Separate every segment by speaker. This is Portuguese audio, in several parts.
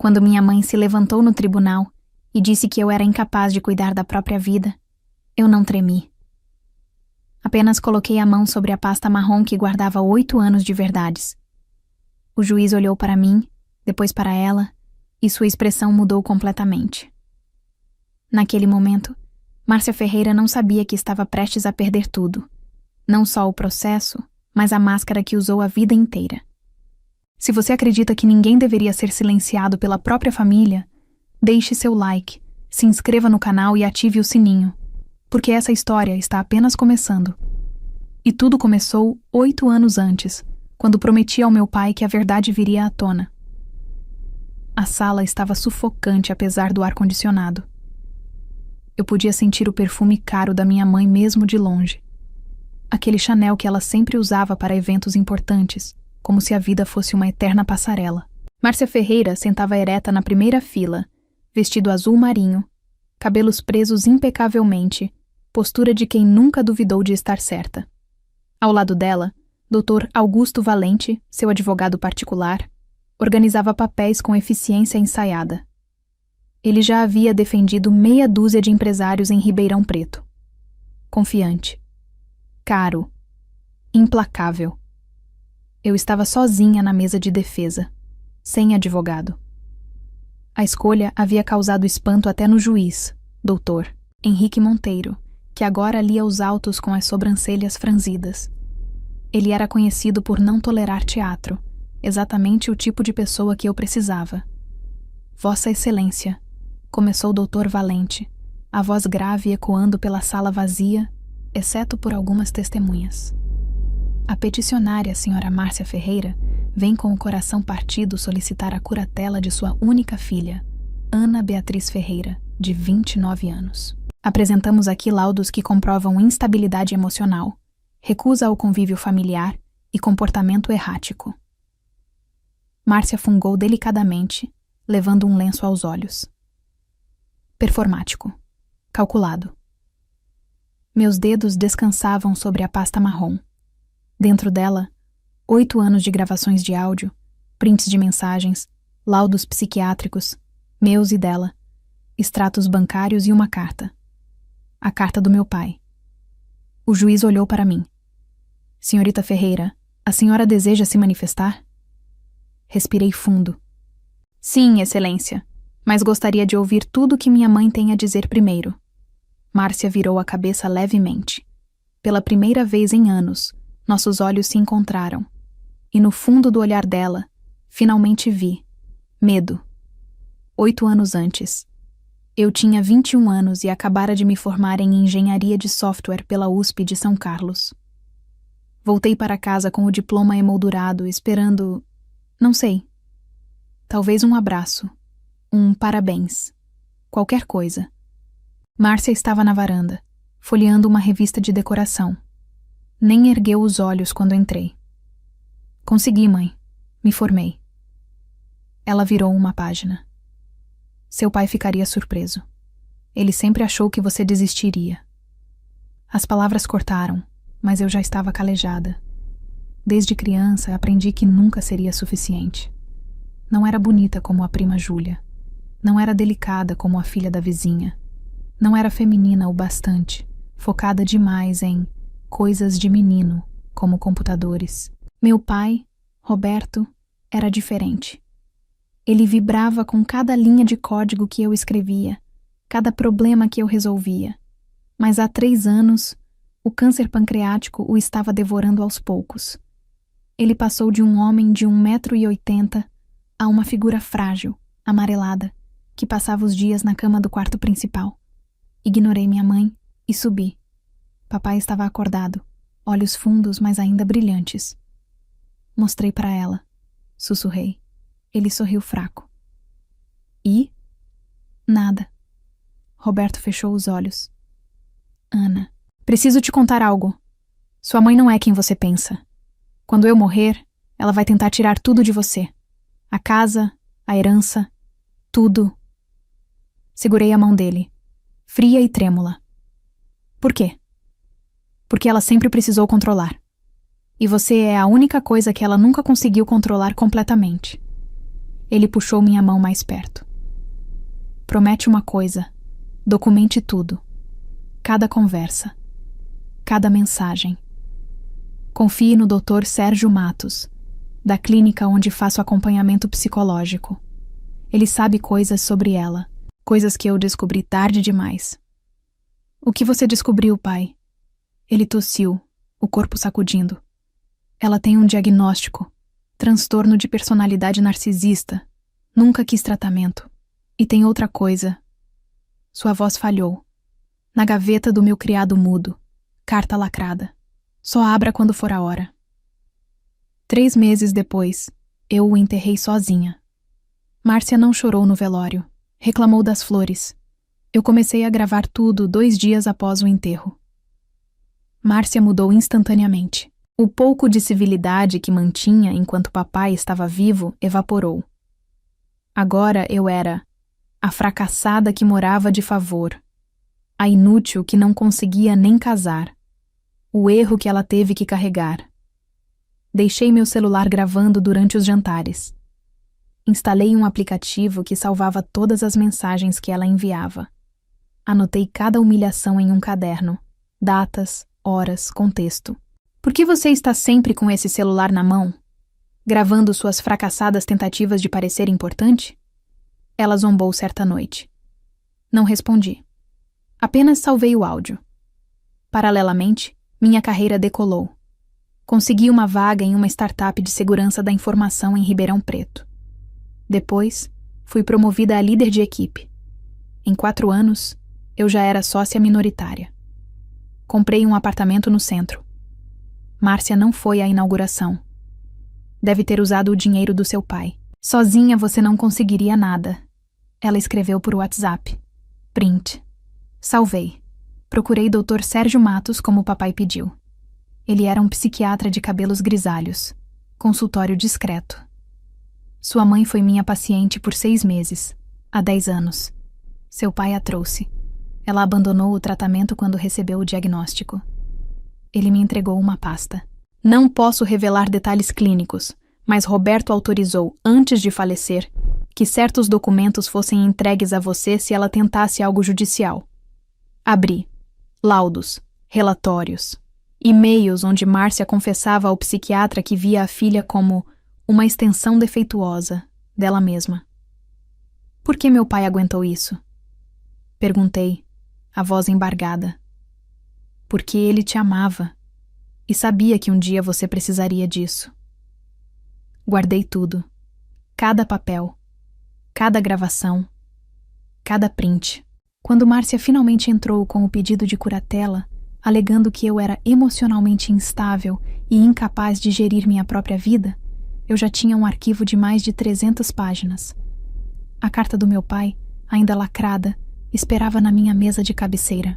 Speaker 1: Quando minha mãe se levantou no tribunal e disse que eu era incapaz de cuidar da própria vida, eu não tremi. Apenas coloquei a mão sobre a pasta marrom que guardava 8 anos de verdades. O juiz olhou para mim, depois para ela, e sua expressão mudou completamente. Naquele momento, Márcia Ferreira não sabia que estava prestes a perder tudo. Não só o processo, mas a máscara que usou a vida inteira. Se você acredita que ninguém deveria ser silenciado pela própria família, deixe seu like, se inscreva no canal e ative o sininho, porque essa história está apenas começando. E tudo começou 8 anos antes, quando prometi ao meu pai que a verdade viria à tona. A sala estava sufocante apesar do ar-condicionado. Eu podia sentir o perfume caro da minha mãe mesmo de longe. Aquele Chanel que ela sempre usava para eventos importantes, como se a vida fosse uma eterna passarela. Márcia Ferreira sentava ereta na primeira fila, vestido azul marinho, cabelos presos impecavelmente, postura de quem nunca duvidou de estar certa. Ao lado dela, Dr. Augusto Valente, seu advogado particular, organizava papéis com eficiência ensaiada. Ele já havia defendido meia dúzia de empresários em Ribeirão Preto. Confiante. Caro. Implacável. Eu estava sozinha na mesa de defesa, sem advogado. A escolha havia causado espanto até no juiz, Dr. Henrique Monteiro, que agora lia os autos com as sobrancelhas franzidas. Ele era conhecido por não tolerar teatro, exatamente o tipo de pessoa que eu precisava. Vossa Excelência, começou o Dr. Valente, a voz grave ecoando pela sala vazia, exceto por algumas testemunhas. A peticionária, Sra. Márcia Ferreira, vem com o coração partido solicitar a curatela de sua única filha, Ana Beatriz Ferreira, de 29 anos. Apresentamos aqui laudos que comprovam instabilidade emocional, recusa ao convívio familiar e comportamento errático. Márcia fungou delicadamente, levando um lenço aos olhos. Performático. Calculado. Meus dedos descansavam sobre a pasta marrom. Dentro dela, 8 anos de gravações de áudio, prints de mensagens, laudos psiquiátricos, meus e dela, extratos bancários e uma carta. A carta do meu pai. O juiz olhou para mim. Senhorita Ferreira, a senhora deseja se manifestar? Respirei fundo. Sim, Excelência, mas gostaria de ouvir tudo o que minha mãe tem a dizer primeiro. Márcia virou a cabeça levemente. Pela primeira vez em anos, nossos olhos se encontraram. E no fundo do olhar dela, finalmente vi medo. 8 anos antes. Eu tinha 21 anos e acabara de me formar em engenharia de software pela USP de São Carlos. Voltei para casa com o diploma emoldurado, esperando... não sei. Talvez um abraço. Um parabéns. Qualquer coisa. Márcia estava na varanda, folheando uma revista de decoração. Nem ergueu os olhos quando entrei. Consegui, mãe. Me formei. Ela virou uma página. Seu pai ficaria surpreso. Ele sempre achou que você desistiria. As palavras cortaram, mas eu já estava calejada. Desde criança, aprendi que nunca seria suficiente. Não era bonita como a prima Júlia. Não era delicada como a filha da vizinha. Não era feminina o bastante, focada demais em coisas de menino, como computadores. Meu pai, Roberto, era diferente. Ele vibrava com cada linha de código que eu escrevia, cada problema que eu resolvia. Mas há 3 anos, o câncer pancreático o estava devorando aos poucos. Ele passou de um homem de 1,80 m a uma figura frágil, amarelada, que passava os dias na cama do quarto principal. Ignorei minha mãe e subi. Papai estava acordado, olhos fundos, mas ainda brilhantes. Mostrei para ela. Sussurrei. Ele sorriu fraco. E? Nada. Roberto fechou os olhos. Ana, preciso te contar algo. Sua mãe não é quem você pensa. Quando eu morrer, ela vai tentar tirar tudo de você. A casa, a herança, tudo. Segurei a mão dele, fria e trêmula. Por quê? Porque ela sempre precisou controlar. E você é a única coisa que ela nunca conseguiu controlar completamente. Ele puxou minha mão mais perto. Promete uma coisa. Documente tudo. Cada conversa. Cada mensagem. Confie no Dr. Sérgio Matos, da clínica onde faço acompanhamento psicológico. Ele sabe coisas sobre ela, coisas que eu descobri tarde demais. O que você descobriu, pai? Ele tossiu, o corpo sacudindo. Ela tem um diagnóstico, transtorno de personalidade narcisista. Nunca quis tratamento. E tem outra coisa. Sua voz falhou. Na gaveta do meu criado mudo. Carta lacrada. Só abra quando for a hora. 3 meses depois, eu o enterrei sozinha. Márcia não chorou no velório. Reclamou das flores. Eu comecei a gravar tudo 2 dias após o enterro. Márcia mudou instantaneamente. O pouco de civilidade que mantinha enquanto papai estava vivo evaporou. Agora eu era a fracassada que morava de favor, a inútil que não conseguia nem casar, o erro que ela teve que carregar. Deixei meu celular gravando durante os jantares. Instalei um aplicativo que salvava todas as mensagens que ela enviava. Anotei cada humilhação em um caderno, datas, horas, contexto. Por que você está sempre com esse celular na mão, gravando suas fracassadas tentativas de parecer importante? Ela zombou certa noite. Não respondi. Apenas salvei o áudio. Paralelamente, minha carreira decolou. Consegui uma vaga em uma startup de segurança da informação em Ribeirão Preto. Depois, fui promovida a líder de equipe. Em 4 anos, eu já era sócia minoritária. Comprei um apartamento no centro. Márcia não foi à inauguração. Deve ter usado o dinheiro do seu pai. Sozinha você não conseguiria nada. Ela escreveu por WhatsApp. Print. Salvei. Procurei Dr. Sérgio Matos como o papai pediu. Ele era um psiquiatra de cabelos grisalhos. Consultório discreto. Sua mãe foi minha paciente por 6 meses. Há 10 anos. Seu pai a trouxe. Ela abandonou o tratamento quando recebeu o diagnóstico. Ele me entregou uma pasta. Não posso revelar detalhes clínicos, mas Roberto autorizou, antes de falecer, que certos documentos fossem entregues a você se ela tentasse algo judicial. Abri. Laudos, relatórios, e-mails onde Márcia confessava ao psiquiatra que via a filha como uma extensão defeituosa dela mesma. Por que meu pai aguentou isso? Perguntei, a voz embargada. Porque ele te amava e sabia que um dia você precisaria disso. Guardei tudo, cada papel, cada gravação, cada print. Quando Márcia finalmente entrou com o pedido de curatela, alegando que eu era emocionalmente instável e incapaz de gerir minha própria vida, eu já tinha um arquivo de mais de 300 páginas. A carta do meu pai, ainda lacrada, esperava na minha mesa de cabeceira.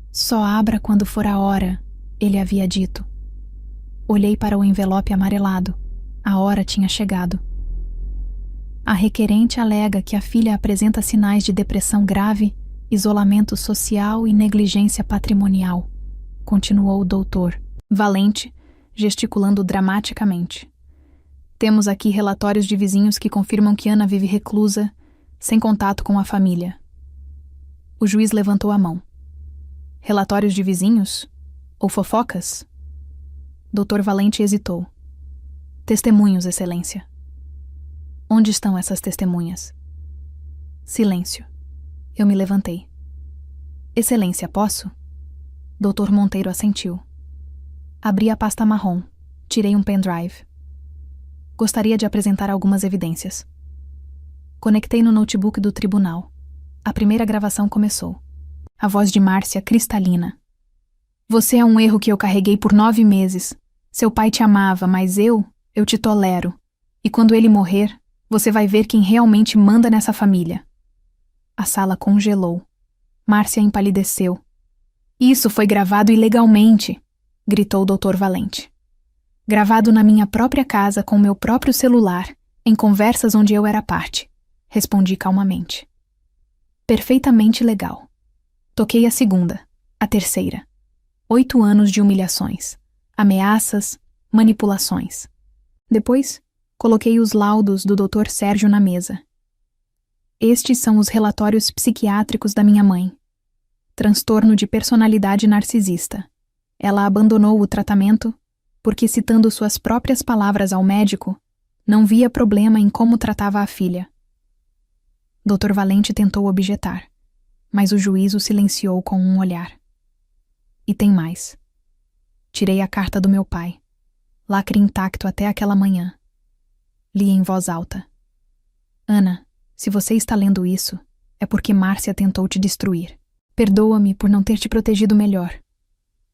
Speaker 1: Só abra quando for a hora, ele havia dito. Olhei para o envelope amarelado. A hora tinha chegado. A requerente alega que a filha apresenta sinais de depressão grave, isolamento social e negligência patrimonial, continuou o doutor, Valente, gesticulando dramaticamente. Temos aqui relatórios de vizinhos que confirmam que Ana vive reclusa, sem contato com a família. O juiz levantou a mão. Relatórios de vizinhos? Ou fofocas? Dr. Valente hesitou. Testemunhos, Excelência. Onde estão essas testemunhas? Silêncio. Eu me levantei. Excelência, posso? Dr. Monteiro assentiu. Abri a pasta marrom. Tirei um pendrive. Gostaria de apresentar algumas evidências. Conectei no notebook do tribunal. A primeira gravação começou. A voz de Márcia cristalina. Você é um erro que eu carreguei por 9 meses. Seu pai te amava, mas eu te tolero. E quando ele morrer, você vai ver quem realmente manda nessa família. A sala congelou. Márcia empalideceu. Isso foi gravado ilegalmente, gritou o Dr. Valente. Gravado na minha própria casa com meu próprio celular, em conversas onde eu era parte, respondi calmamente. Perfeitamente legal. Toquei a segunda, a terceira. 8 anos de humilhações, ameaças, manipulações. Depois, Coloquei os laudos do Dr. Sérgio na mesa. Estes são os relatórios psiquiátricos da minha mãe. Transtorno de personalidade narcisista. Ela abandonou o tratamento porque, citando suas próprias palavras ao médico, não via problema em como tratava a filha. Dr. Valente tentou objetar, mas o juiz o silenciou com um olhar. E tem mais. Tirei a carta do meu pai. Lacre intacto até aquela manhã. Li em voz alta. Ana, se você está lendo isso, é porque Márcia tentou te destruir. Perdoa-me por não ter te protegido melhor.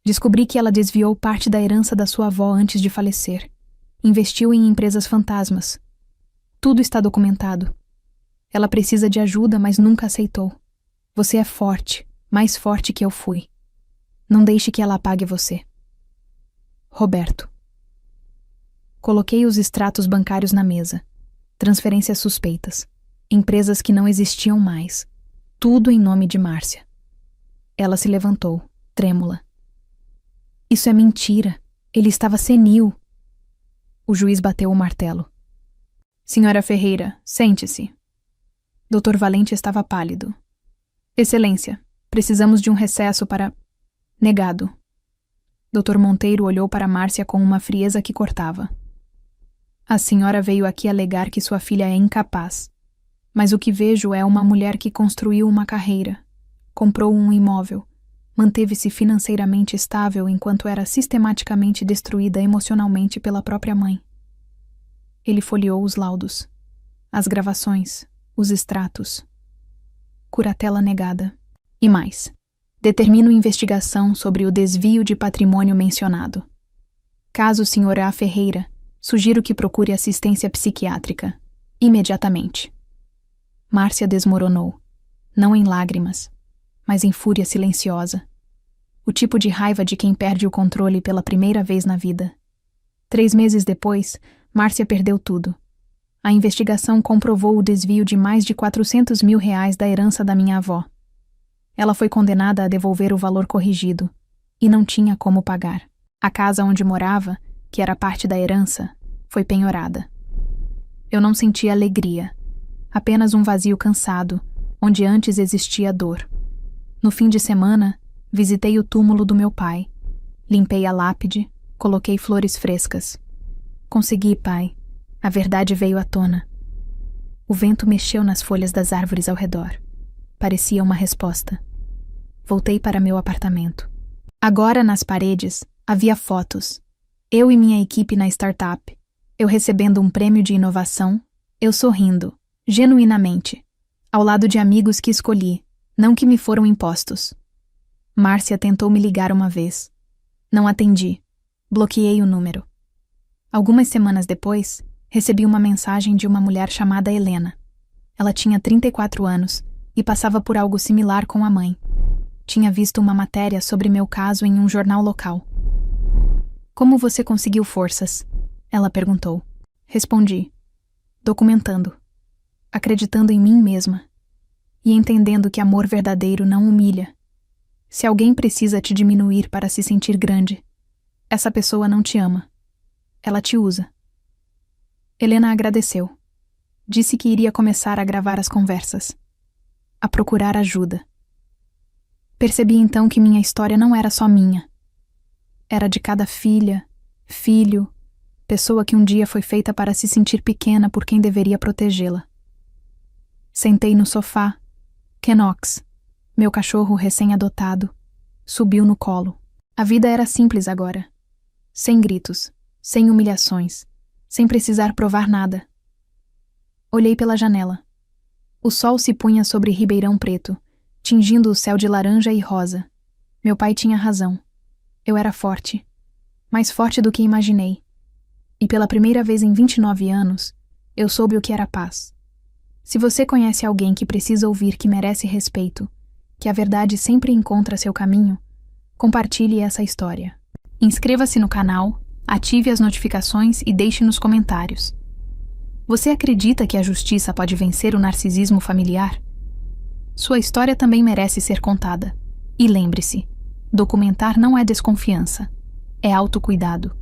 Speaker 1: Descobri que ela desviou parte da herança da sua avó antes de falecer. Investiu em empresas fantasmas. Tudo está documentado. Ela precisa de ajuda, mas nunca aceitou. Você é forte, mais forte que eu fui. Não deixe que ela apague você. Roberto. Coloquei os extratos bancários na mesa. Transferências suspeitas. Empresas que não existiam mais. Tudo em nome de Márcia. Ela se levantou, trêmula. Isso é mentira. Ele estava senil. O juiz bateu o martelo. Senhora Ferreira, sente-se. Dr. Valente estava pálido. Excelência, precisamos de um recesso para... Negado. Dr. Monteiro olhou para Márcia com uma frieza que cortava. A senhora veio aqui alegar que sua filha é incapaz. Mas o que vejo é uma mulher que construiu uma carreira, comprou um imóvel, manteve-se financeiramente estável enquanto era sistematicamente destruída emocionalmente pela própria mãe. Ele folheou os laudos, as gravações, os extratos. Curatela negada. E mais. Determino investigação sobre o desvio de patrimônio mencionado. Caso o Sr. A. Ferreira, sugiro que procure assistência psiquiátrica. Imediatamente. Márcia desmoronou. Não em lágrimas, mas em fúria silenciosa. O tipo de raiva de quem perde o controle pela primeira vez na vida. 3 meses depois, Márcia perdeu tudo. A investigação comprovou o desvio de mais de R$400 mil da herança da minha avó. Ela foi condenada a devolver o valor corrigido, e não tinha como pagar. A casa onde morava, que era parte da herança, foi penhorada. Eu não sentia alegria, apenas um vazio cansado, onde antes existia dor. No fim de semana, visitei o túmulo do meu pai. Limpei a lápide, coloquei flores frescas. Consegui, pai. A verdade veio à tona. O vento mexeu nas folhas das árvores ao redor. Parecia uma resposta. Voltei para meu apartamento. Agora, nas paredes, havia fotos. Eu e minha equipe na startup. Eu recebendo um prêmio de inovação. Eu sorrindo, genuinamente, ao lado de amigos que escolhi, não que me foram impostos. Márcia tentou me ligar uma vez. Não atendi. Bloqueei o número. Algumas semanas depois, recebi uma mensagem de uma mulher chamada Helena. Ela tinha 34 anos e passava por algo similar com a mãe. Tinha visto uma matéria sobre meu caso em um jornal local. Como você conseguiu forças? Ela perguntou. Respondi. Documentando. Acreditando em mim mesma. E entendendo que amor verdadeiro não humilha. Se alguém precisa te diminuir para se sentir grande, essa pessoa não te ama. Ela te usa. Helena agradeceu. Disse que iria começar a gravar as conversas. A procurar ajuda. Percebi então que minha história não era só minha. Era de cada filha, filho, pessoa que um dia foi feita para se sentir pequena por quem deveria protegê-la. Sentei no sofá. Kenox, meu cachorro recém-adotado, subiu no colo. A vida era simples agora. Sem gritos, sem humilhações, sem precisar provar nada. Olhei pela janela. O sol se punha sobre Ribeirão Preto, tingindo o céu de laranja e rosa. Meu pai tinha razão. Eu era forte. Mais forte do que imaginei. E pela primeira vez em 29 anos, eu soube o que era paz. Se você conhece alguém que precisa ouvir que merece respeito, que a verdade sempre encontra seu caminho, compartilhe essa história. Inscreva-se no canal, ative as notificações e deixe nos comentários. Você acredita que a justiça pode vencer o narcisismo familiar? Sua história também merece ser contada. E lembre-se, documentar não é desconfiança, é autocuidado.